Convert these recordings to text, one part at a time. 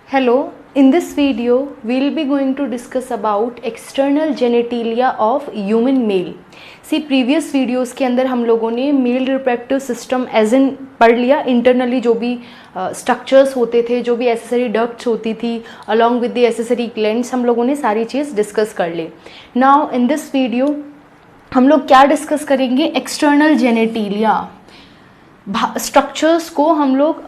Hello, in this video we will be going to discuss about external genitalia of human male. See previous videos के अंदर हम लोगों ने male reproductive system as in पढ़ लिया, internally जो भी स्ट्रक्चर्स होते थे, जो भी एसेसरी डक्ट्स होती थी along with the accessory glands, हम लोगों ने सारी चीज़ डिस्कस कर ली. नाउ इन दिस वीडियो हम लोग क्या डिस्कस करेंगे? एक्सटर्नल जेनेटिलिया स्ट्रक्चर्स को हम लोग,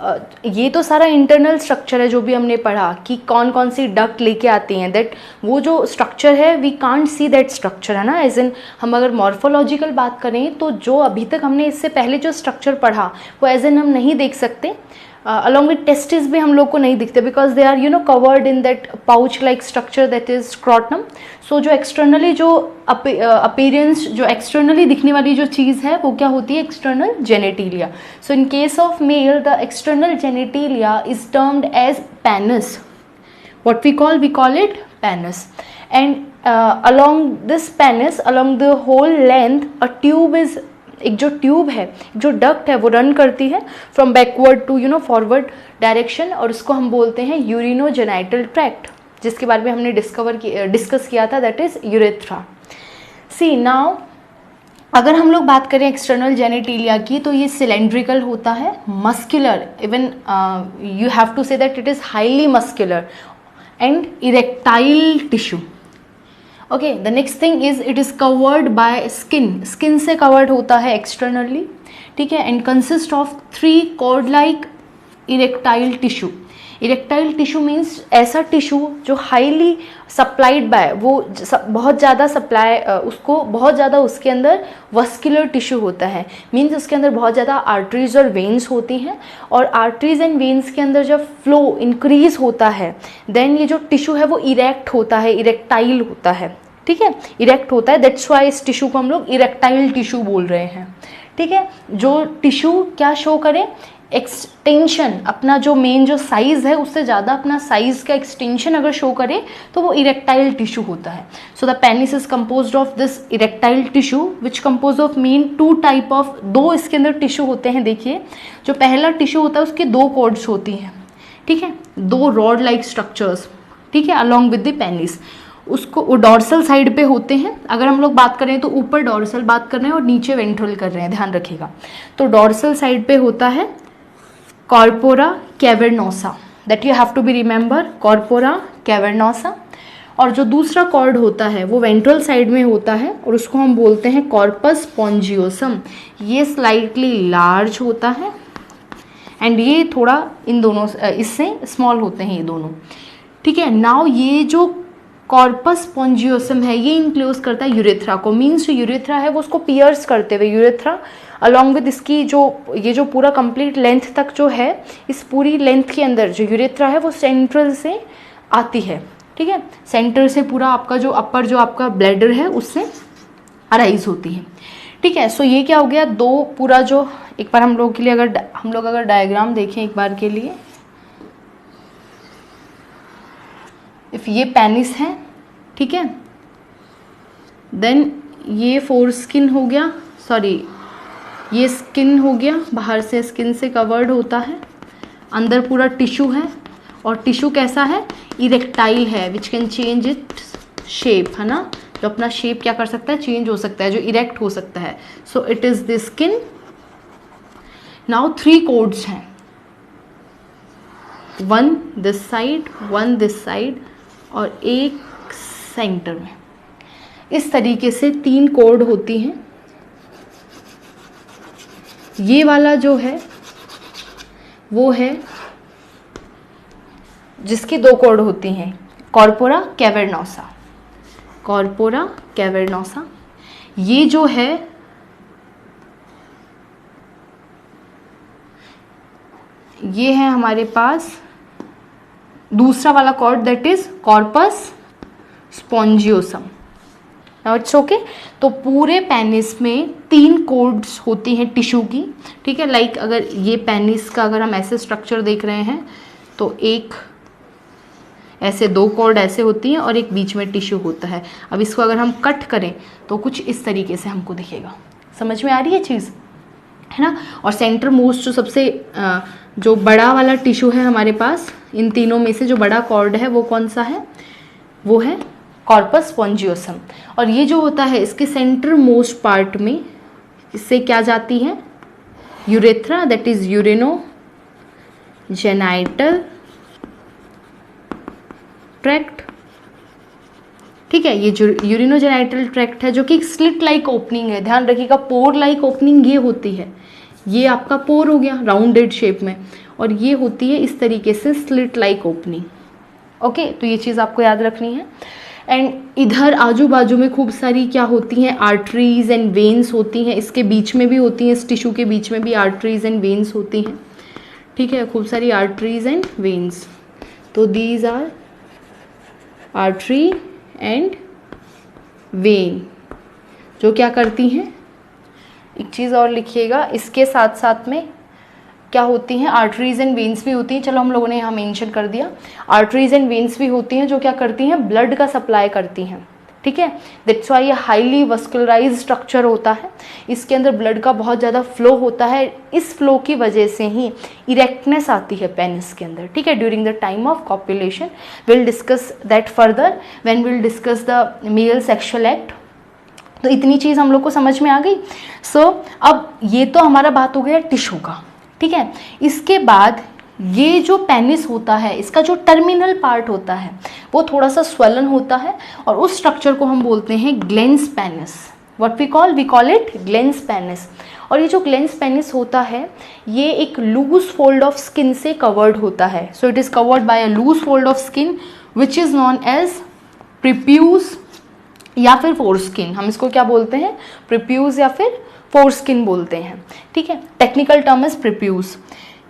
ये तो सारा इंटरनल स्ट्रक्चर है जो भी हमने पढ़ा कि कौन कौन सी डक्ट लेके आती हैं, दैट वो जो स्ट्रक्चर है we can't see that structure, है ना. एज इन हम अगर मॉर्फोलॉजिकल बात करें तो जो अभी तक हमने इससे पहले जो स्ट्रक्चर पढ़ा वो एज इन हम नहीं देख सकते. अलॉन्ग विथ टेस्टिस भी हम लोग को नहीं दिखते because they are covered in that pouch like structure that is scrotum. So जो एक्सटर्नली जो अपीयरेंस, जो एक्सटर्नली दिखने वाली जो चीज़ है वो क्या होती है? External genitalia. So in case of male the external genitalia is termed as penis. what we call it penis. And along this penis, along the whole length, a tube is, एक जो ट्यूब है, जो duct है वो run करती है from backward to forward direction, और उसको हम बोलते हैं यूरिनोजेनाइटल ट्रैक्ट, जिसके बारे में हमने डिस्कस किया था, that is urethra. See now अगर हम लोग बात करें एक्सटर्नल जेनेटिलिया की तो ये सिलेंड्रिकल होता है, muscular, even you have to say that it is highly muscular and erectile tissue. Okay, the next thing is it is covered by skin. Skin से कवर्ड होता है एक्सटर्नली, ठीक है. And consist of 3 cord like erectile tissue. Erectile tissue means ऐसा tissue जो highly supplied by, वो बहुत ज़्यादा सप्लाई, उसको बहुत ज़्यादा उसके अंदर वस्कुलर टिश्यू होता है. मीन्स उसके अंदर बहुत ज़्यादा आर्टरीज और वेन्स होती हैं, और आर्टरीज एंड वेन्स के अंदर जब फ्लो इंक्रीज होता है देन ये जो टिश्यू है वो इरेक्ट होता है, इरेक्टाइल होता है, ठीक है, इरेक्ट होता है. दैट्स वाई इस टिश्यू को हम लोग इरेक्टाइल टिश्यू बोल रहे हैं, ठीक है. जो टिश्यू क्या शो करे? एक्सटेंशन, अपना जो मेन जो साइज़ है उससे ज़्यादा अपना साइज़ का एक्सटेंशन अगर शो करे तो वो इरेक्टाइल टिश्यू होता है. So the penis is composed of this erectile tissue which compose of main 2 type of, 2 इसके अंदर टिश्यू होते हैं. देखिए जो पहला टिश्यू होता है उसके 2 कॉर्ड्स होती हैं, ठीक है, 2 रॉड लाइक स्ट्रक्चर्स, ठीक है, अलॉन्ग विद द पेनिस. उसको वो डॉर्सल साइड पे होते हैं. अगर हम लोग बात करें तो ऊपर डॉर्सल बात कर रहे हैं और नीचे वेंट्रल कर रहे हैं, ध्यान रखिएगा. तो डॉर्सल साइड पे होता है corpora cavernosa, that you have to be remember, corpora cavernosa. और जो दूसरा कॉर्ड होता है वो वेंट्रल साइड में होता है और उसको हम बोलते हैं कॉर्पस स्पॉन्जियोसम. ये स्लाइटली लार्ज होता है एंड ये थोड़ा इन दोनों इससे स्मॉल होते हैं ये दोनों, ठीक है. नाउ ये जो कॉर्पस स्पॉन्जियोसम है ये इंक्लोज करता है यूरेथ्रा को. मीन्स जो यूरेथ्रा है वो उसको पियर्स करते हुए, यूरेथ्रा अलॉन्ग विद इसकी जो ये जो पूरा कंप्लीट लेंथ तक जो है, इस पूरी लेंथ के अंदर जो यूरेथ्रा है वो सेंट्रल से आती है, ठीक है. सेंटर से पूरा आपका जो अपर जो आपका ब्लैडर है उससे अराइज होती है, ठीक है. सो ये क्या हो गया? 2 पूरा जो, एक बार हम लोग के लिए अगर डायग्राम देखें एक बार के लिए, इफ ये पेनिस है, ठीक है, देन ये फोर स्किन हो गया, सॉरी ये स्किन हो गया, बाहर से स्किन से कवर्ड होता है, अंदर पूरा टिश्यू है, और टिश्यू कैसा है? इरेक्टाइल है, which can change it shape, है ना, जो अपना शेप क्या कर सकता है? चेंज हो सकता है, जो इरेक्ट हो सकता है. So it is the skin. Now 3 cords हैं, 1 दिस साइड, 1 दिस साइड और एक सेंटर में. इस तरीके से 3 कॉर्ड होती हैं. ये वाला जो है वो है जिसकी 2 कॉर्ड होती हैं, कॉर्पोरा कैवर्नोसा. कॉर्पोरा कैवर्नोसा ये जो है ये है हमारे पास दूसरा वाला cord, that is corpus spongiosum. It's okay. तो पूरे पेनिस में 3 कॉर्ड्स होती हैं टिश्यू की, ठीक है. लाइक अगर ये पेनिस का अगर हम ऐसे स्ट्रक्चर देख रहे हैं तो एक ऐसे 2 कॉर्ड ऐसे होती हैं और एक बीच में टिश्यू होता है. अब इसको अगर हम कट करें तो कुछ इस तरीके से हमको दिखेगा. समझ में आ रही है चीज़, है ना. और सेंटर मोस्ट जो सबसे जो बड़ा वाला टिश्यू है हमारे पास, इन तीनों में से जो बड़ा कॉर्ड है वो कौन सा है, वो है कॉर्पस स्पॉन्जियोसम। और ये जो होता है इसके सेंटर मोस्ट पार्ट में इससे क्या जाती है, urethra, that is urinogenital tract. ठीक है, ये जो यूरिनोजेनाइटल ट्रैक्ट है जो कि स्लिट लाइक ओपनिंग है, ध्यान रखिएगा पोर लाइक ओपनिंग ये होती है, ये आपका पोर हो गया राउंडेड शेप में, और ये होती है इस तरीके से स्लिट लाइक ओपनिंग। ओके, तो ये चीज़ आपको याद रखनी है। एंड इधर आजू बाजू में खूब सारी क्या होती हैं, आर्टरीज एंड वेन्स होती हैं, इसके बीच में भी होती हैं, इस टिश्यू के बीच में भी आर्टरीज एंड वेन्स होती हैं। ठीक है, खूब सारी आर्टरीज एंड वेन्स, तो these are artery and vein जो क्या करती हैं, एक चीज़ और लिखिएगा, इसके साथ साथ में क्या होती हैं, आर्टरीज एंड वेन्स भी होती हैं। चलो हम लोगों ने यहाँ मेंशन कर दिया, आर्टरीज एंड वेन्स भी होती हैं जो क्या करती हैं, ब्लड का सप्लाई करती हैं। ठीक है, दैट्स वाई ये हाईली वस्कुलराइज स्ट्रक्चर होता है, इसके अंदर ब्लड का बहुत ज़्यादा फ्लो होता है, इस फ्लो की वजह से ही इरेक्टनेस आती है पेनिस के अंदर। ठीक है, during the time of copulation, will discuss that further when will discuss the male sexual act. तो इतनी चीज़ हम लोग को समझ में आ गई। सो अब ये तो हमारा बात हो गया टिश्यू का। ठीक है, इसके बाद ये जो पेनिस होता है इसका जो टर्मिनल पार्ट होता है वो थोड़ा सा स्वेलन होता है, और उस स्ट्रक्चर को हम बोलते हैं glans penis. What we call it glans penis. और ये जो ग्लेंस पेनिस होता है ये एक लूज फोल्ड ऑफ स्किन से कवर्ड होता है। So it is covered by a loose fold of skin which is known as prepuce या फिर फोरस्किन। हम इसको क्या बोलते हैं, प्रीप्यूज या फिर फोरस्किन बोलते हैं। ठीक है, टेक्निकल टर्म इज प्रीप्यूज।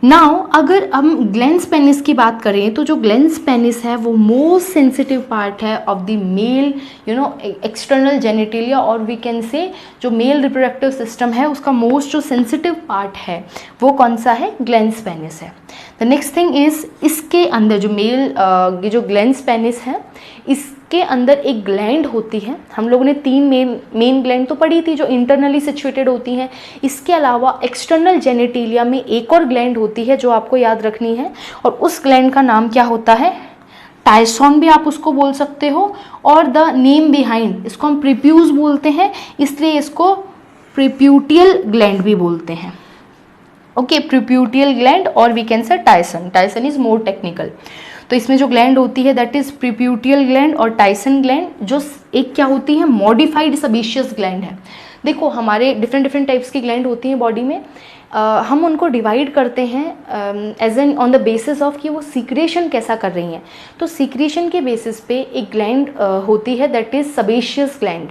नाउ अगर हम ग्लेंस पेनिस की बात करें तो जो ग्लेंस पेनिस है वो मोस्ट सेंसिटिव पार्ट है of the male external genitalia, और वी कैन से जो मेल रिप्रोडक्टिव सिस्टम है उसका मोस्ट जो सेंसिटिव पार्ट है वो कौन सा है, ग्लेंस पेनिस है। द नेक्स्ट थिंग इज इसके अंदर जो ये जो ग्लेंस पेनिस है इसके अंदर एक ग्लैंड होती है। हम लोगों ने 3 मेन ग्लैंड तो पढ़ी थी जो इंटरनली सिचुएटेड होती हैं। इसके अलावा एक्सटर्नल जेनिटेलिया में एक और ग्लैंड होती है जो आपको याद रखनी है, और उस ग्लैंड का नाम क्या होता है, टाइसॉन भी आप उसको बोल सकते हो, और द नेम बिहाइंड इसको हम प्रीप्यूज बोलते हैं, इसलिए इसको प्रीप्यूटियल ग्लैंड भी बोलते हैं। ओके, प्रीप्यूटियल ग्लैंड और we can say Tyson. Tyson is more technical. तो इसमें जो ग्लैंड होती है दैट इज प्रीप्यूटियल ग्लैंड और टाइसन ग्लैंड, जो एक क्या होती है, मॉडिफाइड सबिशियस ग्लैंड है। देखो हमारे डिफरेंट टाइप्स की ग्लैंड होती हैं बॉडी में, हम उनको डिवाइड करते हैं as an on the basis of कि वो सीक्रेशन कैसा कर रही हैं। तो सीक्रेशन के बेसिस पे एक ग्लैंड होती है दैट इज सबिशियस ग्लैंड,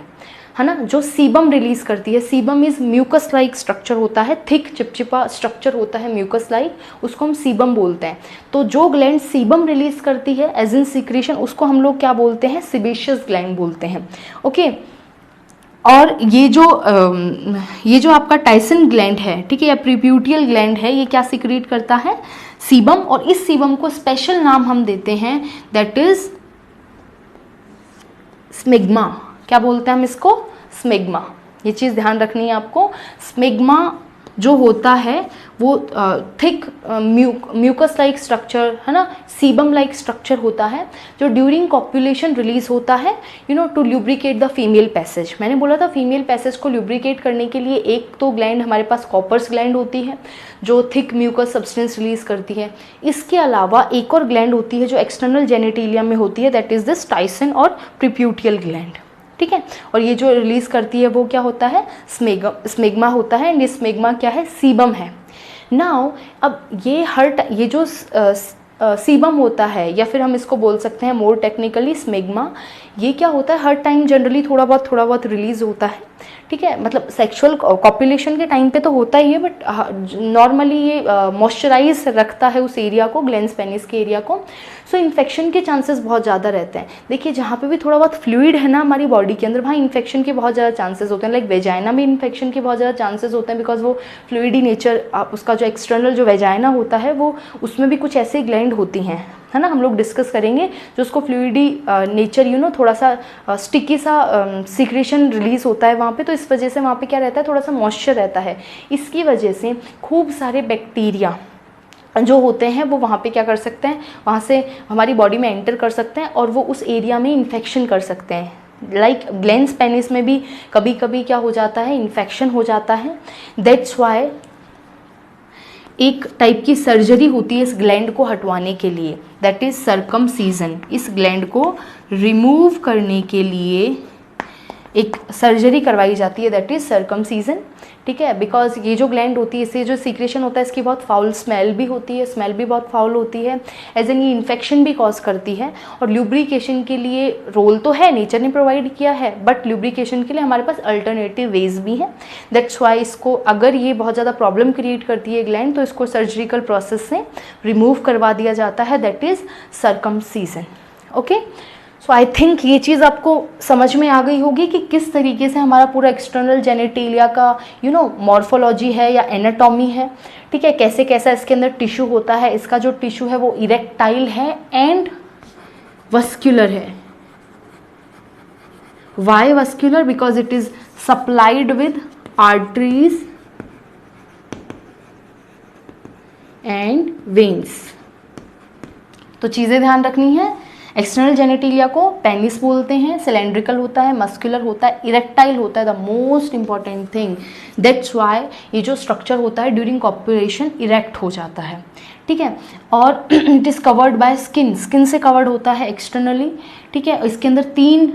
है ना, जो सीबम रिलीज करती है। Sebum is mucus like structure होता है, थिक चिपचिपा स्ट्रक्चर होता है म्यूकस लाइक, उसको हम सीबम बोलते हैं। तो जो ग्लैंड सीबम रिलीज करती है एज इन सीक्रेशन उसको हम लोग क्या बोलते हैं, सेबेशियस ग्लैंड बोलते हैं। ओके, और ये जो आपका टाइसन ग्लैंड है, ठीक है, या प्रीप्यूटियल ग्लैंड है, ये क्या सीक्रेट करता है, सीबम, और इस सीबम को स्पेशल नाम हम देते हैं दैट इज स्मिग्मा। क्या बोलते हैं हम इसको, स्मिग्मा। ये चीज़ ध्यान रखनी है आपको। स्मिग्मा जो होता है वो थिक म्यूकस लाइक स्ट्रक्चर, है ना, सीबम लाइक स्ट्रक्चर होता है जो ड्यूरिंग कॉपुलेशन रिलीज होता है, to lubricate the female passage. मैंने बोला था फीमेल पैसेज को ल्यूब्रिकेट करने के लिए एक तो ग्लैंड हमारे पास कॉपर्स ग्लैंड होती है जो थिक म्यूकस सब्सटेंस रिलीज करती है। इसके अलावा एक और ग्लैंड होती है जो एक्सटर्नल जेनिटेलिया में होती है दैट इज दिस टाइसन और प्रीप्यूटियल ग्लैंड। ठीक है, और ये जो रिलीज करती है वो क्या होता है, स्मिग्मा होता है, एंड ये स्मिग्मा क्या है, सीबम है। नाउ अब ये जो सीबम होता है, या फिर हम इसको बोल सकते हैं मोर टेक्निकली स्मिग्मा, ये क्या होता है, हर टाइम जनरली थोड़ा बहुत रिलीज होता है। ठीक है, मतलब सेक्सुअल कॉपुलेशन के टाइम पे तो होता ही है, बट नॉर्मली ये मॉइस्चराइज रखता है उस एरिया को, ग्लैंस पेनिस के एरिया को। सो इन्फेक्शन के चांसेस बहुत ज़्यादा रहते हैं। देखिए जहाँ पे भी थोड़ा बहुत फ्लूइड है ना हमारी बॉडी के अंदर, वहाँ इन्फेक्शन के बहुत ज़्यादा चांसेस होते हैं। लाइक वेजाइना में इन्फेक्शन के बहुत ज़्यादा चांसेस होते हैं, बिकॉज वो फ्लूइडी नेचर, उसका जो एक्सटर्नल जो वेजाइना होता है वो, उसमें भी कुछ ऐसे ग्लैंड होती हैं, है ना, हम लोग डिस्कस करेंगे, जो उसको फ्लूइडी नेचर थोड़ा सा स्टिकी सा सीक्रेशन रिलीज होता है वहाँ पे, तो इस वजह से वहाँ पे क्या रहता है, थोड़ा सा मॉइस्चर रहता है। इसकी वजह से खूब सारे बैक्टीरिया जो होते हैं वो वहाँ पे क्या कर सकते हैं, वहाँ से हमारी बॉडी में एंटर कर सकते हैं और वो उस एरिया में इन्फेक्शन कर सकते हैं। लाइक ग्लैंड्स पेनिस में भी कभी कभी क्या हो जाता है, इन्फेक्शन हो जाता है। दैट्स वाई एक टाइप की सर्जरी होती है इस ग्लैंड को हटवाने के लिए, दैट इज सर्कमसीजन। इस ग्लैंड को रिमूव करने के लिए एक सर्जरी करवाई जाती है, दैट इज सर्कमसीजन। ठीक है, बिकॉज ये जो ग्लैंड होती है, इससे जो सीक्रेशन होता है इसकी बहुत फाउल स्मेल भी होती है, स्मेल भी बहुत फाउल होती है, एज एन ये इन्फेक्शन भी कॉज करती है। और ल्यूब्रिकेशन के लिए रोल तो है, नेचर ने प्रोवाइड किया है, बट ल्यूब्रिकेशन के लिए हमारे पास अल्टरनेटिव वेज भी हैं। दैट्स वाई इसको, अगर ये बहुत ज़्यादा प्रॉब्लम क्रिएट करती है ग्लैंड, तो इसको सर्जिकल प्रोसेस से रिमूव करवा दिया जाता है, that is circumcision. Okay, so I think ये चीज़ आपको समझ में आ गई होगी कि किस तरीके से हमारा पूरा एक्सटर्नल जेनेटेलिया का मॉर्फोलॉजी है या एनाटॉमी है। ठीक है, कैसे कैसा इसके अंदर टिश्यू होता है। इसका जो टिश्यू है वो इरेक्टाइल है एंड वस्क्यूलर है। Why vascular? Because it is supplied with arteries and veins. तो चीज़ें ध्यान रखनी है, एक्सटर्नल जेनेटिलिया को पेनिस बोलते हैं, सिलेंड्रिकल होता है, मस्कुलर होता है, इरेक्टाइल होता है। The most important thing, that's why ये जो स्ट्रक्चर होता है ड्यूरिंग कॉपुलेशन इरेक्ट हो जाता है। ठीक है, और it is covered by skin, skin से कवर्ड होता है एक्सटर्नली। ठीक है, इसके अंदर 3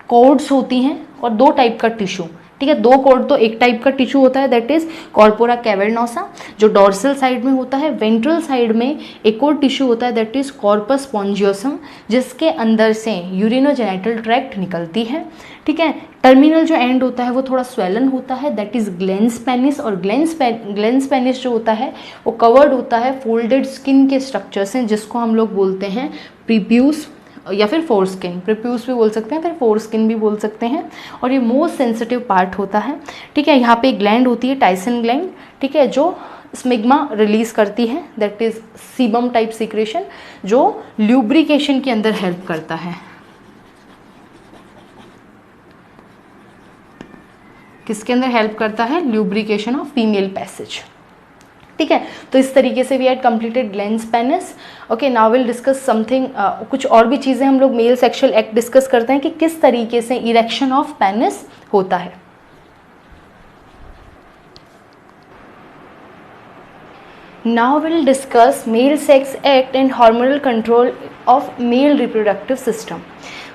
कॉर्ड्स होती हैं और 2 टाइप का टिश्यू। ठीक है, 2 कॉर्ड तो एक टाइप का टिश्यू होता है, दैट इज कॉर्पोरा कैवर्नोसा, जो डॉर्सल साइड में होता है। वेंट्रल साइड में एक और टिश्यू होता है, दैट इज कॉर्पस स्पॉन्जियोसम, जिसके अंदर से यूरिनोजेनिटल ट्रैक्ट निकलती है। ठीक है, टर्मिनल जो एंड होता है वो थोड़ा स्वेलन होता है, दैट इज ग्लैंस पेनिस। और ग्लैंस पेनिस जो होता है वो कवर्ड होता है फोल्डेड स्किन के स्ट्रक्चर से, जिसको हम लोग बोलते हैं प्रीप्यूस या फिर फोर स्किन। प्रीप्यूस भी बोल सकते हैं, फिर फोर स्किन भी बोल सकते हैं। और ये मोस्ट सेंसिटिव पार्ट होता है। ठीक है, यहाँ पे एक ग्लैंड होती है, टाइसन ग्लैंड। ठीक है, जो स्मिग्मा रिलीज करती है, that is sebum type secretion, जो ल्यूब्रिकेशन के अंदर हेल्प करता है। किसके अंदर हेल्प करता है? Lubrication of female passage. ठीक है, तो इस तरीके से we had completed glans penis. Okay, now will discuss something, कुछ और भी चीज़ें हम लोग मेल सेक्सुअल एक्ट डिस्कस करते हैं कि किस तरीके से इरेक्शन ऑफ पेनिस होता है। Now will discuss male sex act and hormonal control of male reproductive system.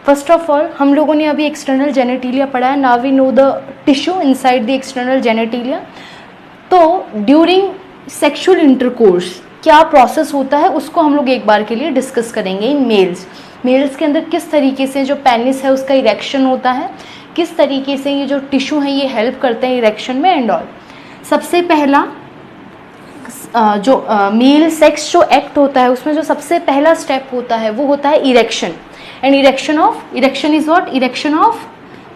First of all, हम लोगों ने अभी एक्सटर्नल जेनेटिलिया पढ़ा है। Now we know the tissue inside the external genitalia. तो ड्यूरिंग सेक्सुअल इंटरकोर्स क्या प्रोसेस होता है उसको हम लोग एक बार के लिए डिस्कस करेंगे इन मेल्स। मेल्स के अंदर किस तरीके से जो पेनिस है उसका इरेक्शन होता है, किस तरीके से ये जो टिश्यू है ये हेल्प करते हैं इरेक्शन में एंड ऑल। सबसे पहला जो मेल सेक्स जो एक्ट होता है उसमें जो सबसे पहला स्टेप होता है वो होता है erection. And erection is what? Erection of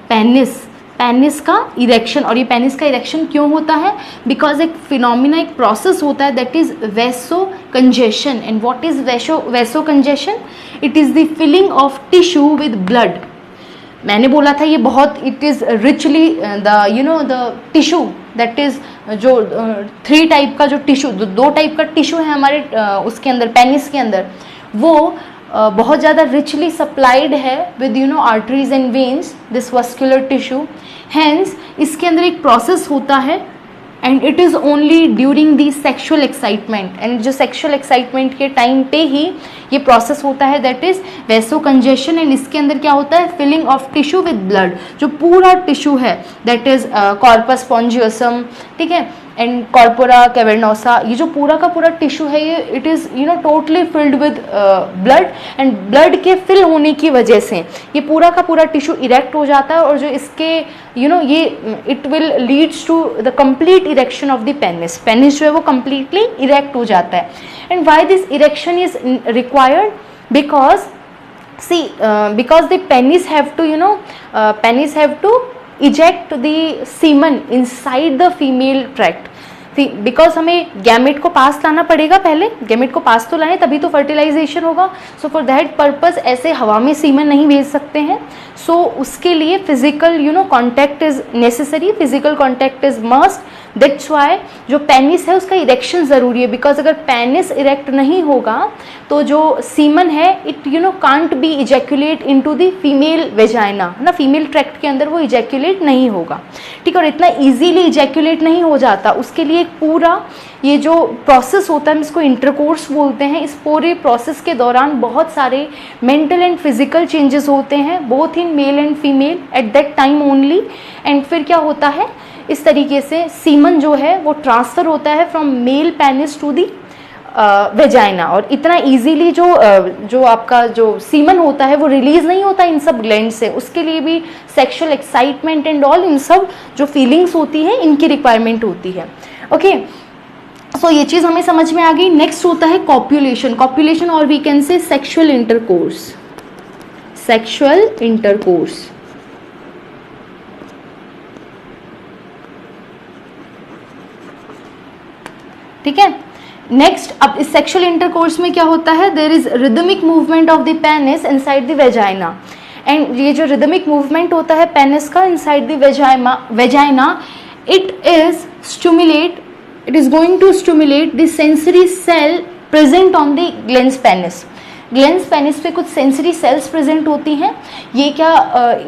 penis. Penis का इरेक्शन। और ये पेनिस का इरेक्शन क्यों होता है? बिकॉज एक फिनोमिना, एक प्रोसेस होता है that is vasocongestion. And what is vasocongestion? It is the filling of tissue with blood. मैंने बोला था ये बहुत, it is richly the tissue that is जो 3 टाइप का जो टिश्यू, 2 टाइप का टिश्यू है हमारे उसके अंदर, पेनिस के अंदर, वो बहुत ज़्यादा रिचली सप्लाइड है with arteries and veins, this vascular tissue. Hence इसके अंदर एक प्रोसेस होता है and it is only during the sexual excitement. And जो सेक्शुअल एक्साइटमेंट के टाइम पे ही ये प्रोसेस होता है, that is vasocongestion. And इसके अंदर क्या होता है? Filling of tissue with blood. जो पूरा टिश्यू है दैट इज कॉर्पस स्पॉन्जियोसम, ठीक है, एंड कॉर्पोरा कैवर्नोसा, ये जो पूरा का पूरा टिश्यू है ये it is totally filled with blood. And blood के फिल होने की वजह से ये पूरा का पूरा टिश्यू इरेक्ट हो जाता है। और जो इसके ये it will leads to the complete erection of the penis. Penis जो है वो कंप्लीटली इरेक्ट हो जाता है। And why this erection is required? Because because the penis have to eject the semen inside the female tract. Because हमें gamete को पास लाना पड़ेगा, पहले गैमेट को पास तो लाएं तभी तो फर्टिलाइजेशन होगा। सो फॉर दैट पर्पस ऐसे हवा में सीमन नहीं भेज सकते हैं। सो उसके लिए physical contact is necessary, physical contact is must. That's why जो पेनिस है उसका इरेक्शन ज़रूरी है, बिकॉज अगर पेनिस इरेक्ट नहीं होगा तो जो सीमन है it can't be ejaculate into the female vagina, ना फीमेल ट्रैक्ट के अंदर वो इजैक्यूलेट नहीं होगा, ठीक है। और इतना इजीली इजैक्यूलेट नहीं हो जाता, उसके लिए एक पूरा ये जो प्रोसेस होता है इसको इंटरकोर्स बोलते हैं। इस पूरे प्रोसेस के दौरान बहुत सारे मेंटल एंड फिजिकल चेंजेस होते हैं, both in male and female at that time only. And फिर क्या होता है, इस तरीके से सीमन जो है वो ट्रांसफ़र होता है from male penis to the vagina. और इतना इजीली जो आपका जो सीमन होता है वो रिलीज नहीं होता इन सब ग्लैंड से, उसके लिए भी सेक्सुअल एक्साइटमेंट एंड ऑल, इन सब जो फीलिंग्स होती है इनकी रिक्वायरमेंट होती है। ओके, सो ये चीज़ हमें समझ में आ गई। नेक्स्ट होता है कॉप्यूलेशन। कॉप्यूलेशन और we can say sexual intercourse, sexual intercourse. ठीक है। नेक्स्ट, अब इस सेक्सुअल इंटरकोर्स में क्या होता है, there is rhythmic movement of the penis inside the vagina. And ये जो रिदमिक मूवमेंट होता है पेनिस का inside the vagina, it is going to stimulate the sensory cell present on the glans penis। Glens penis पे कुछ sensory cells present होती हैं। ये क्या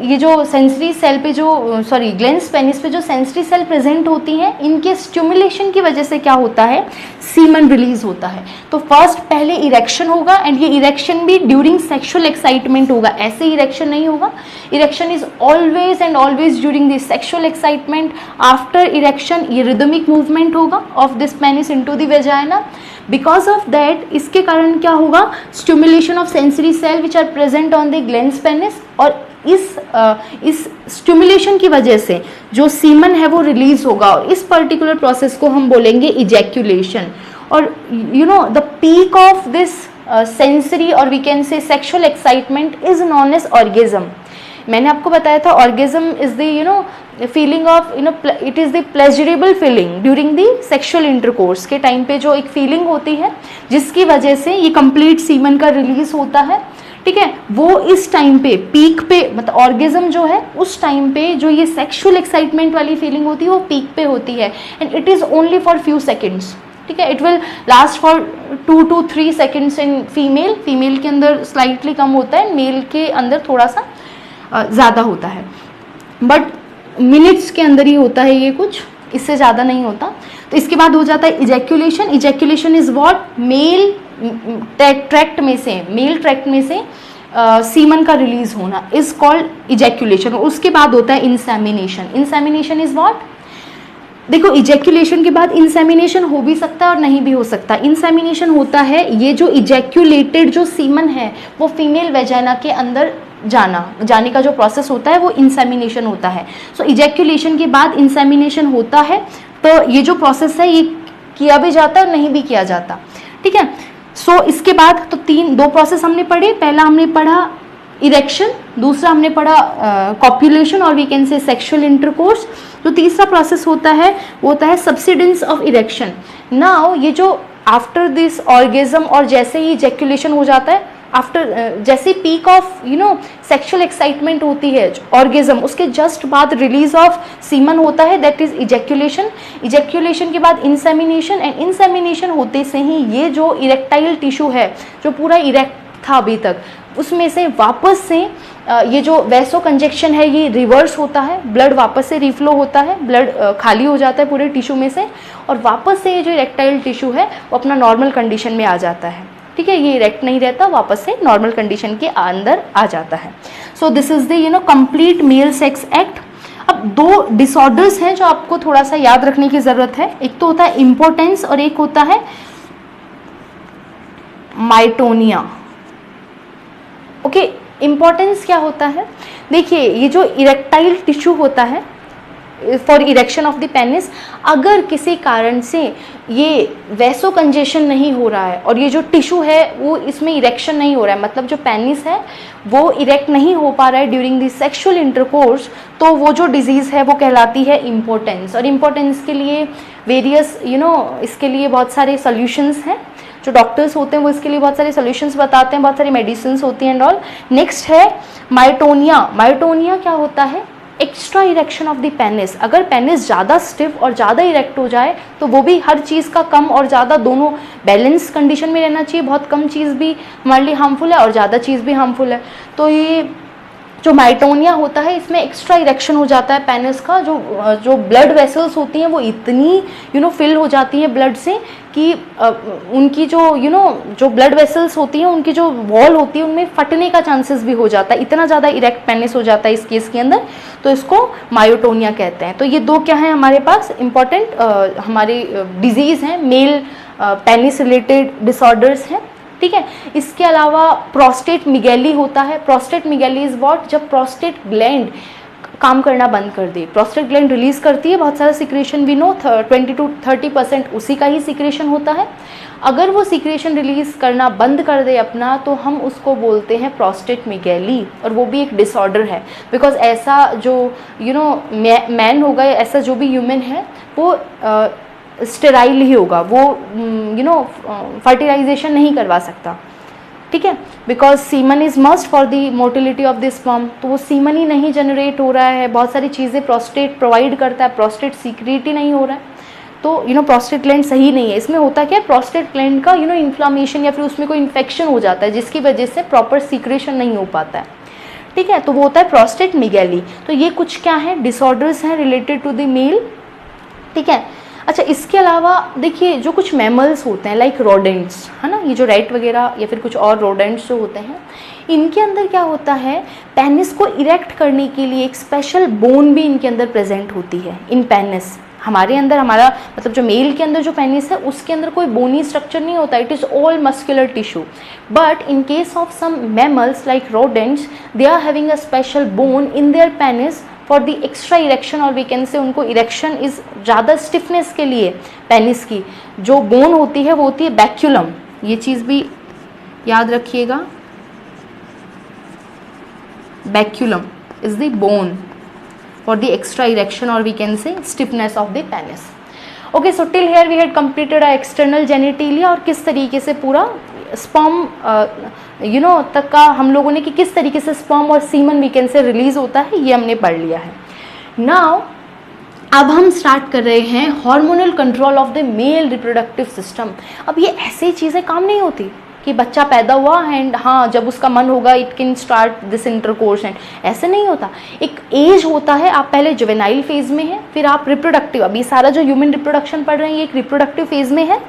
ये जो सेंसरी सेल पे जो ग्लेंस पेनिस पे जो सेंसरी सेल प्रेजेंट होती हैं, इनके स्टिमुलेशन की वजह से क्या होता है, सीमन रिलीज होता है। तो फर्स्ट पहले इरेक्शन होगा, एंड ये इरेक्शन भी ड्यूरिंग सेक्सुअल एक्साइटमेंट होगा, ऐसे इरेक्शन नहीं होगा। Erection is always and always during the sexual excitement. After erection ये रिदमिक मूवमेंट होगा of this penis into the vagina. Because of that इसके कारण क्या होगा, stimulation of sensory cell which are present on the glans penis, और इस stimulation की वजह से जो सीमन है वो रिलीज होगा, और इस पर्टिकुलर प्रोसेस को हम बोलेंगे इजैक्यूलेशन। और the peak of this sensory और we can say sexual excitement is known as orgasm. मैंने आपको बताया था orgasm is the feeling of it is the pleasurable feeling during the sexual intercourse के टाइम पे जो एक फीलिंग होती है जिसकी वजह से ये कंप्लीट सीमन का रिलीज होता है। ठीक है, वो इस टाइम पे पीक पे, मतलब ऑर्गेज्म जो है उस टाइम पे जो ये सेक्सुअल एक्साइटमेंट वाली फीलिंग होती है वो पीक पे होती है, and it is only for few seconds. ठीक है, it will last for 2 to 3 seconds in female के अंदर स्लाइटली कम होता है, मेल के अंदर थोड़ा सा ज़्यादा होता है, बट मिनट्स के अंदर ही होता है ये, कुछ इससे ज़्यादा नहीं होता। तो इसके बाद हो जाता है ejaculation. Ejaculation is what, male tract में से सीमन का रिलीज होना इज कॉल्ड इजैक्यूलेशन। और उसके बाद होता है इंसेमिनेशन। इंसेमिनेशन इज व्हाट, देखो इजैक्यूलेशन के बाद इंसेमिनेशन हो भी सकता है और नहीं भी हो सकता। इंसेमिनेशन होता है ये जो इजैक्यूलेटेड जो सीमन है वो फीमेल वेजाइना के अंदर जाने का जो प्रोसेस होता है वो इंसेमिनेशन होता है। सो इजैक्यूलेशन के बाद इंसेमिनेशन होता है, तो ये जो प्रोसेस है ये किया भी जाता है और नहीं भी किया जाता। ठीक है, सो इसके बाद तो 2 प्रोसेस हमने पढ़े। पहला हमने पढ़ा इरेक्शन, दूसरा हमने पढ़ा कॉप्यूलेशन और we can say sexual intercourse. जो तीसरा प्रोसेस होता है वो होता है सब्सिडेंस ऑफ इरेक्शन। नाउ ये जो आफ्टर दिस ऑर्गेज्म और जैसे ही इजैक्यूलेशन हो जाता है, आफ्टर जैसे पीक ऑफ सेक्सुअल एक्साइटमेंट होती है ऑर्गेज्म, उसके जस्ट बाद रिलीज ऑफ सीमन होता है, दैट इज इजैक्यूलेशन। इजैक्यूलेशन के बाद इंसेमिनेशन, एंड इंसेमिनेशन होते से ही ये जो इरेक्टाइल टिश्यू है जो पूरा इरेक्ट था अभी तक, उसमें से वापस से ये जो वैसो कंजेक्शन है ये रिवर्स होता है, ब्लड वापस से रिफ्लो होता है, ब्लड खाली हो जाता है पूरे टिश्यू में से, और वापस से ये जो इरेक्टाइल टिश्यू है वो अपना नॉर्मल कंडीशन में आ जाता है। ठीक है, ये इरेक्ट नहीं रहता, वापस से नॉर्मल कंडीशन के अंदर आ जाता है। So this is the complete mail sex act. अब 2 डिसऑर्डर्स हैं जो आपको थोड़ा सा याद रखने की ज़रूरत है। एक तो होता है इम्पोर्टेंस और एक होता है माइटोनिया। ओके, इम्पोर्टेंस क्या होता है, देखिए ये जो इरेक्टाइल टिश्यू होता है for erection of the penis. अगर किसी कारण से ये वैसो कंजेशन नहीं हो रहा है और ये जो टिश्यू है वो इसमें इरेक्शन नहीं हो रहा है, मतलब जो पेनिस है वो इरेक्ट नहीं हो पा रहा है ड्यूरिंग द सेक्सुअल इंटरकोर्स, तो वो जो डिजीज़ है वो कहलाती है इम्पोर्टेंस। और इम्पोर्टेंस के लिए वेरियस इसके लिए बहुत सारे सोल्यूशंस हैं, जो डॉक्टर्स होते हैं वो इसके लिए बहुत सारे सोल्यूशंस बताते हैं, बहुत सारी मेडिसिन होती हैं एंड ऑल। नेक्स्ट है मायोटोनिया। मायोटोनिया क्या होता है? Extra erection of the penis. अगर पेनिस ज़्यादा स्टिफ और ज़्यादा इरेक्ट हो जाए तो वो भी हर चीज़ का कम और ज़्यादा दोनों बैलेंस कंडीशन में रहना चाहिए। बहुत कम चीज़ भी हमारे लिए हार्मफुल है और ज़्यादा चीज़ भी हार्मफुल है। तो ये जो माइटोनिया होता है इसमें एक्स्ट्रा इरेक्शन हो जाता है पेनिस का, जो ब्लड वेसल्स होती हैं वो इतनी फिल हो जाती हैं ब्लड से कि उनकी जो ब्लड वेसल्स होती हैं उनकी जो वॉल होती है उनमें फटने का चांसेस भी हो जाता है, इतना ज़्यादा इरेक्ट पेनिस हो जाता है इस केस के अंदर, तो इसको मायोटोनिया कहते हैं। तो ये दो क्या है हमारे पास इंपॉर्टेंट हमारे डिजीज़ हैं, मेल पेनिस रिलेटेड डिसऑर्डर्स हैं, ठीक है। इसके अलावा प्रोस्टेट मिगेली होता है। Prostatomegaly is what? जब प्रोस्टेट ग्लैंड काम करना बंद कर दे। प्रोस्टेट ग्लैंड रिलीज करती है बहुत सारा सिक्रेशन, वी नो 20 to 30% उसी का ही सिक्रेशन होता है। अगर वो सिक्रेशन रिलीज करना बंद कर दे अपना, तो हम उसको बोलते हैं प्रोस्टेट मिगेली, और वो भी एक डिसऑर्डर है। बिकॉज ऐसा जो मैन होगा, ऐसा जो भी ह्यूमन है वो स्टेराइल ही होगा, वो फर्टिलाइजेशन नहीं करवा सकता, ठीक है। Because semen is must for the motility of the sperm, तो वो सीमन ही नहीं जनरेट हो रहा है। बहुत सारी चीज़ें प्रोस्टेट प्रोवाइड करता है, प्रोस्टेट सीक्रेट ही नहीं हो रहा है, तो प्रोस्टेट ग्लैंड सही नहीं है। इसमें होता क्या है, प्रोस्टेट ग्लैंड का इन्फ्लामेशन या फिर उसमें कोई इन्फेक्शन हो जाता है जिसकी वजह से प्रॉपर सीक्रेशन नहीं हो पाता है, ठीक है। तो वो होता है प्रोस्टेट मिगेली। तो ये कुछ क्या है, डिसऑर्डर्स हैं रिलेटेड टू द मेल, ठीक है। अच्छा, इसके अलावा देखिए जो कुछ मैमल्स होते हैं लाइक रोडेंट्स, है ना, ये जो रैट वगैरह या फिर कुछ और रोडेंट्स जो होते हैं, इनके अंदर क्या होता है, पेनिस को इरेक्ट करने के लिए एक स्पेशल बोन भी इनके अंदर प्रेजेंट होती है इन पेनिस। हमारे अंदर हमारा मतलब जो मेल के अंदर जो पेनिस है उसके अंदर कोई बोनी स्ट्रक्चर नहीं होता, it is all muscular tissue. But in case of some mammals like rodents, they are having a special bone in their penis for the extra erection, और वी कैन से उनको erection is ज़्यादा stiffness के लिए penis की जो bone होती है वो होती है बैक्यूलम। ये चीज़ भी याद रखिएगा, baculum is the bone for the extra erection or we can say stiffness of the penis. Okay, so till here we had completed our external genitalia और किस तरीके से पूरा sperm तक का हम लोगों ने कि किस तरीके से sperm और semen we can say release होता है, ये हमने पढ़ लिया है। Now अब हम स्टार्ट कर रहे हैं hormonal control of the mail reproductive system. अब ये ऐसी चीज़ें काम नहीं होती कि बच्चा पैदा हुआ एंड हाँ जब उसका मन होगा it can start this intercourse, and ऐसे नहीं होता। एक एज होता है, आप पहले जुवेनाइल फेज में हैं, फिर आप रिप्रोडक्टिव, अभी सारा जो ह्यूमन रिप्रोडक्शन पढ़ रहे हैं ये एक रिप्रोडक्टिव फेज में है,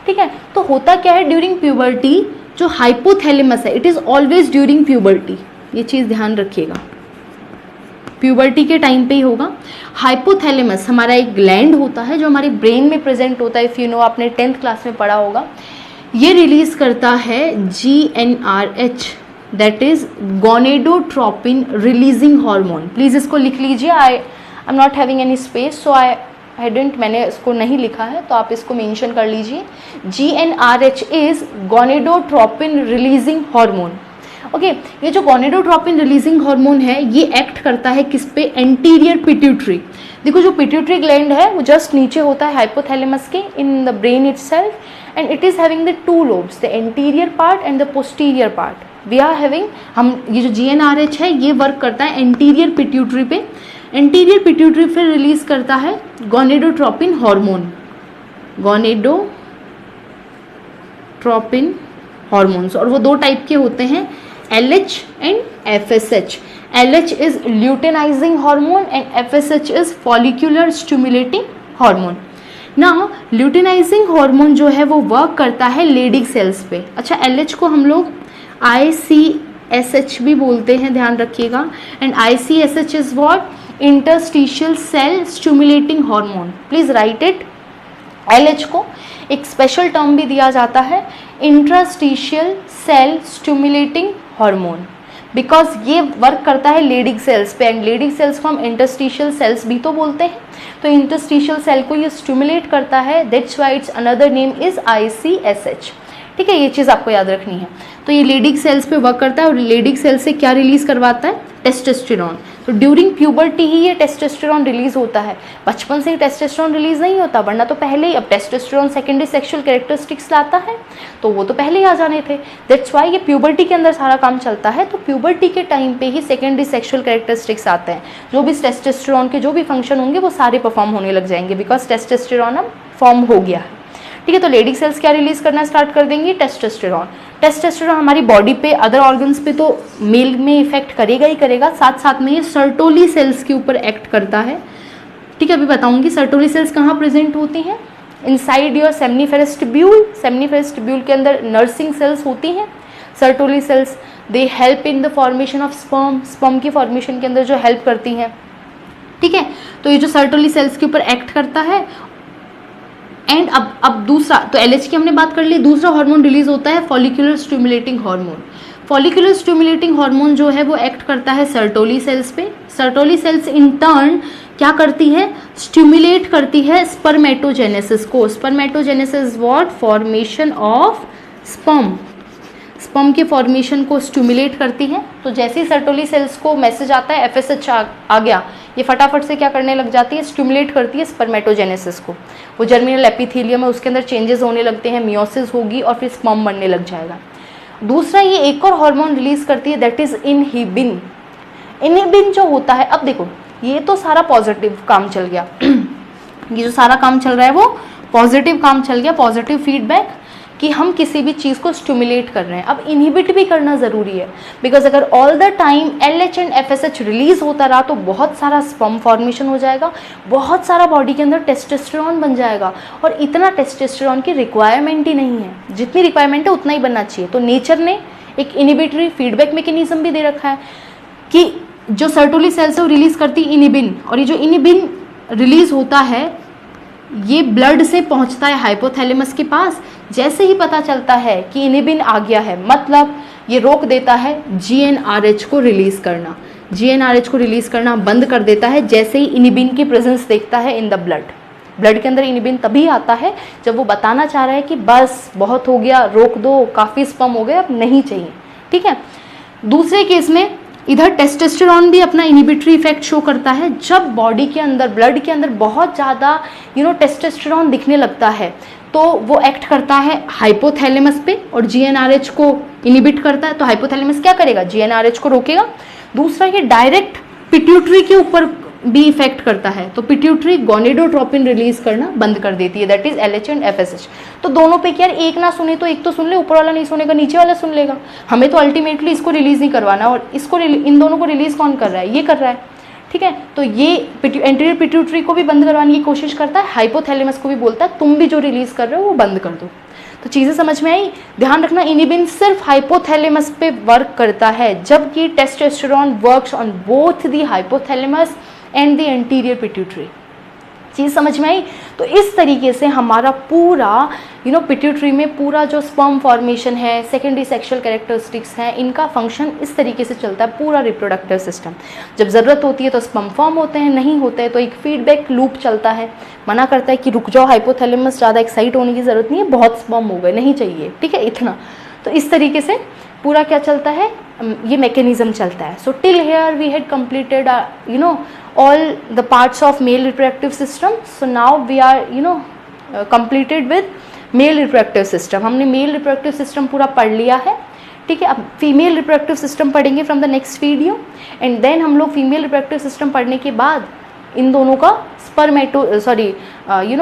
ठीक है। तो होता क्या है, ड्यूरिंग प्यूबर्टी जो हाइपोथैलेमस है, it is always during puberty, ये चीज़ ध्यान रखिएगा, प्यूबर्टी के टाइम पे ही होगा। हाइपोथैलेमस हमारा एक ग्लैंड होता है जो हमारे ब्रेन में प्रेजेंट होता है, इफ़ यू नो आपने 10th क्लास में पढ़ा होगा। ये रिलीज करता है GnRH, that is gonadotropin releasing hormone. Please इसको लिख लीजिए, I am not having any space so I hadn't, मैंने इसको नहीं लिखा है तो आप इसको मेंशन कर लीजिए। GnRH is gonadotropin releasing hormone. Okay, ये जो गोनेडोट्रोपिन रिलीजिंग हार्मोन है ये एक्ट करता है किस पे, एंटीरियर पिट्यूटरी। देखो जो पिट्यूटरी ग्लैंड है वो जस्ट नीचे होता है हाइपोथैलेमस के in the brain itself, and it is having the two lobes, the anterior part and the posterior part. We are having, हम ये जो GnRH है ये वर्क करता है एंटीरियर पिट्यूटरी पे, एंटीरियर पिट्यूटरी फिर रिलीज करता है गोनेडोट्रोपिन हार्मोन, गोनेडोट्रोपिन हार्मोन्स, और वो दो टाइप के होते हैं, LH and FSH। LH is luteinising hormone and FSH is follicular stimulating hormone. ना ल्यूटेनाइजिंग हार्मोन जो है वो वर्क करता है लेडिक सेल्स पे। अच्छा, LH को हम लोग ICSH भी बोलते हैं, ध्यान रखिएगा, and ICSH is what, interstitial cell stimulating hormone. Please write it. LH को एक स्पेशल टर्म भी दिया जाता है, interstitial cell stimulating hormone. Because ये वर्क करता है लेडिक सेल्स पे, एंड लेडिक सेल्स को हम इंटरस्टिशियल सेल्स भी तो बोलते हैं। तो इंटरस्टिशियल सेल को ये स्टिमुलेट करता है, that's why it's another name is ICSH। ठीक है, ये चीज़ आपको याद रखनी है। तो ये लेडिक सेल्स पे वर्क करता है, और लेडिक सेल से क्या रिलीज करवाता है? टेस्टोस्टेरोन। तो ड्यूरिंग प्यूबर्टी ही ये टेस्टोस्टेरोन रिलीज होता है, बचपन से ही टेस्टोस्टेरोन रिलीज नहीं होता, वरना तो पहले ही, अब टेस्टोस्टेरोन सेकेंडरी सेक्सुअल कैरेक्टरिस्टिक्स लाता है तो वो तो पहले ही आ जाने थे। दैट्स वाई ये प्यूबर्टी के अंदर सारा काम चलता है। तो प्यूबर्टी के टाइम पे ही सेकेंडरी सेक्सुअल कैरेक्टरिस्टिक्स आते हैं, जो भी टेस्टोस्टेरोन के जो भी फंक्शन होंगे वो सारे परफॉर्म होने लग जाएंगे, बिकॉज टेस्टोस्टेरोन अब फॉर्म हो गया है। ठीक है, तो लेडिक सेल्स क्या रिलीज करना स्टार्ट कर देंगी? टेस्टोस्टेरोन। टेस्टोस्टेरोन हमारी बॉडी पे, अदर ऑर्गन्स पे तो मेल में इफेक्ट करेगा ही करेगा, साथ साथ में ये सर्टोली सेल्स के ऊपर एक्ट करता है। ठीक है, अभी बताऊंगी सर्टोली सेल्स कहाँ प्रेजेंट होती हैं। Inside your seminiferous tubule, seminiferous tubule के अंदर नर्सिंग सेल्स होती हैं। Sertoli cells they help in the formation of sperm, sperm की फॉर्मेशन के अंदर जो हेल्प करती हैं। ठीक है, तो ये जो सर्टोली सेल्स के ऊपर एक्ट करता है। एंड अब दूसरा, तो LH की हमने बात कर ली। दूसरा हार्मोन रिलीज होता है follicular stimulating hormone. Follicular stimulating hormone जो है वो एक्ट करता है सर्टोली सेल्स पे। सर्टोली सेल्स इन टर्न क्या करती है? स्टिमुलेट करती है स्पर्मेटोजेनेसिस को। Spermatogenesis what? Formation of sperm, sperm के फॉर्मेशन को स्टिमुलेट करती है। तो जैसे ही सर्टोली सेल्स को मैसेज आता है FSH आ गया, ये फटाफट से क्या करने लग जाती है? स्टिमुलेट करती है स्पर्मेटोजेनेसिस को। वो जर्मिनल एपिथेलियम है, उसके अंदर चेंजेस होने लगते हैं, मियोसिस होगी और फिर स्पर्म बनने लग जाएगा। दूसरा ये एक और हार्मोन रिलीज करती है, दैट इज इनहिबिन। इनहिबिन जो होता है, अब देखो ये तो सारा पॉजिटिव काम चल गया ये जो सारा काम चल रहा है वो पॉजिटिव काम चल गया, पॉजिटिव फीडबैक कि हम किसी भी चीज़ को स्टिमुलेट कर रहे हैं। अब इनहिबिट भी करना ज़रूरी है, बिकॉज अगर all the time LH and FSH release होता रहा तो बहुत सारा स्पर्म फॉर्मेशन हो जाएगा, बहुत सारा बॉडी के अंदर टेस्टोस्टेरोन बन जाएगा, और इतना टेस्टोस्टेरोन की रिक्वायरमेंट ही नहीं है। जितनी रिक्वायरमेंट है उतना ही बनना चाहिए। तो नेचर ने एक इनहिबिटरी फीडबैक मैकेनिज्म भी दे रखा है कि जो सर्टोली सेल्स है वो रिलीज करती इनहिबिन, और ये जो इनहिबिन रिलीज होता है ये ब्लड से पहुंचता है हाइपोथैलेमस के पास। जैसे ही पता चलता है कि इनहिबिन आ गया है, मतलब ये रोक देता है GnRH को रिलीज करना। GnRH को रिलीज करना बंद कर देता है जैसे ही इनहिबिन की प्रेजेंस देखता है इन द ब्लड। ब्लड के अंदर इनहिबिन तभी आता है जब वो बताना चाह रहा है कि बस बहुत हो गया, रोक दो, काफ़ी स्पर्म हो गए, अब नहीं चाहिए। ठीक है, दूसरे केस में इधर टेस्टोस्टेरोन भी अपना इनहिबिटरी इफेक्ट शो करता है। जब बॉडी के अंदर, ब्लड के अंदर बहुत ज़्यादा टेस्टोस्टेरोन दिखने लगता है तो वो एक्ट करता है हाइपोथैलेमस पे और GnRH को इनहिबिट करता है। तो हाइपोथैलेमस क्या करेगा? GnRH को रोकेगा। दूसरा ये डायरेक्ट पिट्यूटरी के ऊपर भी इफेक्ट करता है, तो पिट्यूटरी गोनेडोट्रोपिन रिलीज करना बंद कर देती है, that is LH and FSH। तो दोनों पे यार एक ना सुने तो एक तो सुन ले, ऊपर वाला नहीं सुनेगा नीचे वाला सुन लेगा। हमें तो अल्टीमेटली इसको रिलीज नहीं करवाना, और इसको इन दोनों को रिलीज कौन कर रहा है? ये कर रहा है। ठीक है, तो ये एंटीरियर पिट्यूटरी को भी बंद करवाने की कोशिश करता है, हाइपोथैलेमस को भी बोलता है तुम भी जो रिलीज कर रहे हो वो बंद कर दो। तो चीज़ें समझ में आई? ध्यान रखना, इनहिबिन सिर्फ हाइपोथैलेमस पे वर्क करता है, जबकि testosterone works on both the hypothalamus and the anterior pituitary. चीज़ समझ में आई? तो इस तरीके से हमारा पूरा पिट्यूटरी में पूरा जो स्पर्म फॉर्मेशन है, सेकेंडरी सेक्सुअल कैरेक्टरिस्टिक्स हैं, इनका फंक्शन इस तरीके से चलता है पूरा रिप्रोडक्टिव सिस्टम। जब ज़रूरत होती है तो स्पर्म फॉर्म होते हैं, नहीं होते हैं तो एक फीडबैक लूप चलता है, मना करता है कि रुक जाओ, हाइपोथैलेमस ज़्यादा एक्साइट होने की ज़रूरत नहीं है, बहुत स्पर्म हो गए, नहीं चाहिए। ठीक है, इतना। तो इस तरीके से पूरा क्या चलता है, ये मैकेनिज्म चलता है। So till here we had completed all the parts of male reproductive system. So now we are completed with male reproductive system. हमने male reproductive system पूरा पढ़ लिया है। ठीक है, अब फीमेल रिप्रोडक्टिव सिस्टम पढ़ेंगे from the next video, and then हम लोग फीमेल रिप्रोडक्टिव सिस्टम पढ़ने के बाद इन दोनों का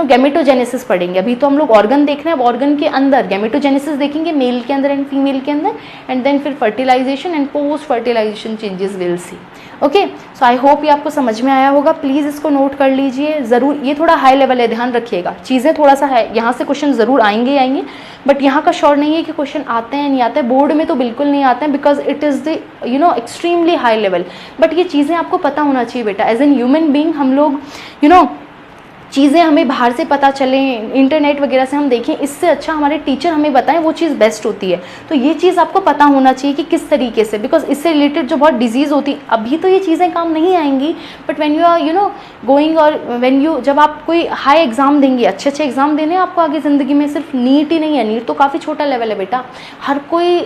गैमेटोजेनेसिस पढ़ेंगे। अभी तो हम लोग ऑर्गन देख रहे हैं, अब ऑर्गन के अंदर गैमेटोजेनेसिस देखेंगे, मेल के अंदर एंड फीमेल के अंदर, एंड देन फिर fertilisation and post fertilisation changes will see. Okay, so I hope ये आपको समझ में आया होगा। प्लीज़ इसको नोट कर लीजिए ज़रूर, ये थोड़ा हाई लेवल है, ध्यान रखिएगा। चीज़ें थोड़ा सा है, यहाँ से क्वेश्चन ज़रूर आएंगे, बट यहाँ का श्योर नहीं है कि क्वेश्चन आते हैं नहीं आते हैं, बोर्ड में तो बिल्कुल नहीं आते हैं, because it is the extremely high level. But ये चीज़ें आपको पता होना चाहिए बेटा, एज एन ह्यूमन बींग हम लोग चीज़ें हमें बाहर से पता चलें, इंटरनेट वगैरह से हम देखें, इससे अच्छा हमारे टीचर हमें बताएं वो चीज़ बेस्ट होती है। तो ये चीज़ आपको पता होना चाहिए कि किस तरीके से, बिकॉज इससे रिलेटेड जो बहुत डिजीज़ होती, अभी तो ये चीज़ें काम नहीं आएंगी, but when you are going, और व्हेन यू, जब आप कोई हाई एग्ज़ाम देंगे, अच्छे अच्छे एग्ज़ाम देने आपको आगे ज़िंदगी में, सिर्फ नीट ही नहीं है, नीट तो काफ़ी छोटा लेवल है बेटा, हर कोई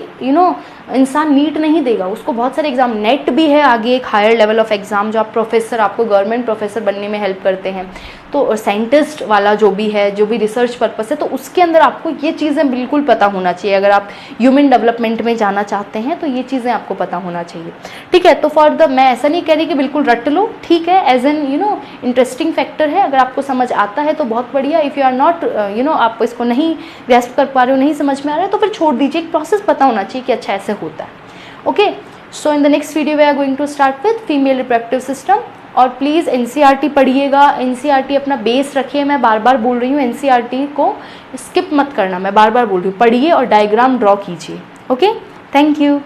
इंसान नीट नहीं देगा, उसको बहुत सारे एग्ज़ाम, नेट भी है आगे एक हायर लेवल ऑफ एग्ज़ाम, जो आप प्रोफेसर, आपको गवर्नमेंट प्रोफेसर बनने में हेल्प करते हैं। तो साइंटिस्ट वाला जो भी है, जो भी रिसर्च पर्पस है, तो उसके अंदर आपको ये चीज़ें बिल्कुल पता होना चाहिए। अगर आप ह्यूमन डेवलपमेंट में जाना चाहते हैं तो ये चीज़ें आपको पता होना चाहिए, ठीक है। तो मैं ऐसा नहीं कह रही कि बिल्कुल रट लो, ठीक है, एज एन इंटरेस्टिंग फैक्टर है, अगर आपको समझ आता है तो बहुत बढ़िया। इफ़ यू आर नॉट आप इसको नहीं ग्रैस्प कर पा रहे हो, नहीं समझ में आ रहा है, तो फिर छोड़ दीजिए, एक प्रोसेस पता होना चाहिए कि अच्छा ऐसे होता है। Okay, so in the next video we are going to start with female reproductive system. और प्लीज़ एनसीईआरटी पढ़िएगा, एनसीईआरटी अपना बेस रखिए, मैं बार बार बोल रही हूँ, एनसीईआरटी को स्किप मत करना, मैं बार बार बोल रही हूँ, पढ़िए और डायग्राम ड्रॉ कीजिए। Okay, thank you.